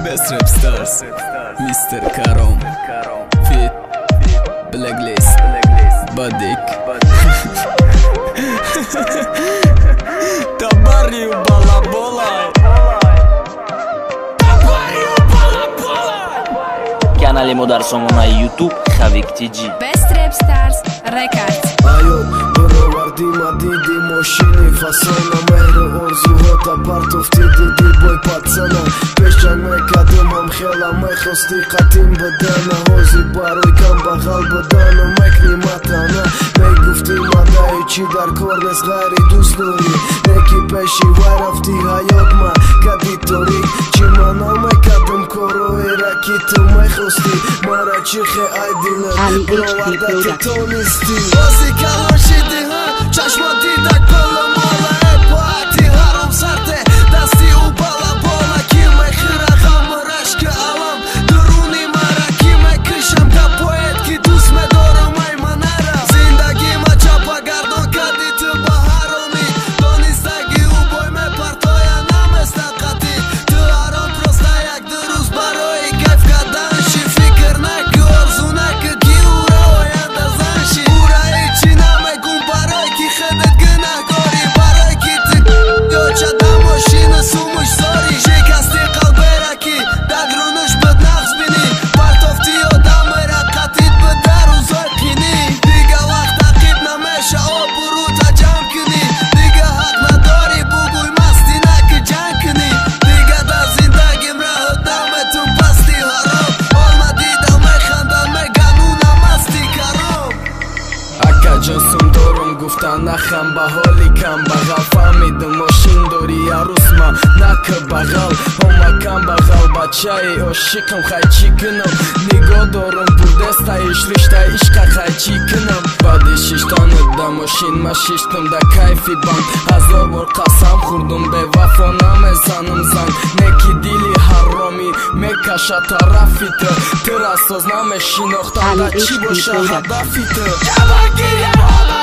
Best Rap Stars, Mr. Karom, Fit, Blacklist, Badik. Tabaryu bala bolay. Canale Modarson на YouTube Xavik TG. Best Rap Stars Records. Ajo, bërëvardima didi moshini fasona mehre orzu hota partov ti didi boj pacana Peshqan me kadëm ham khela me khosti qatim bëdana Hozi baroj kam bagal bëdana me kni matana Me gufti madaj qi dar kornes gari dusnuri Neki peshi vajrafti hayot ma kaditori Qi mana me kadëm koro e rakitë me khosti Mara qikhe ajdile Provarda të tonisti Ozi kalon shiti Qashma dita kolla molla E po ati haram sarte Dasti u bala bolla Kime khira khamër ashke alam Dëruni mara kime kësham Ka poet ki dus me dorë maj manara Zindagi ma qapa gardon Ka ditë baharoni Doni stagi u boj me partoja Na me stakati Të aron prosta jak dërus baroj Kajf ka danshi fikër na kë orzuna Kë gjura o janda zanshi Ura i qina me gun baroj Ki khëdet gëna gori baroj Ki të jo qa da moshinë su mush sori Shika sti kalbera ki Da grunush bët nafs bini Partov ti o da mëra katit bët daru zoj kini Diga lak takip na mesha o buru ta gjam këni Diga hak na dori buguj mastina kë gjan këni Diga da zindagim rahët da me të pasti harom Olma dida me khandan me ganuna masti karom Aka gjësëm dorëm gufta na kham baholi kam bagal Famidë moshin dori arusma na kë bagal Homa kam bagal baqaj o shikëm khaj qikënëm Nigo dorëm burdesta i shrishta ishka khaj qikënëm Badi shishtanët da moshin ma shishtëm da kajfi ban Hazor vor kasam khurdum be vafona me zanëm zan Neki dili harromi me kasha tarafitë Tëra sozna me shinohta da qibosha hadafitë Gjabakirja hoda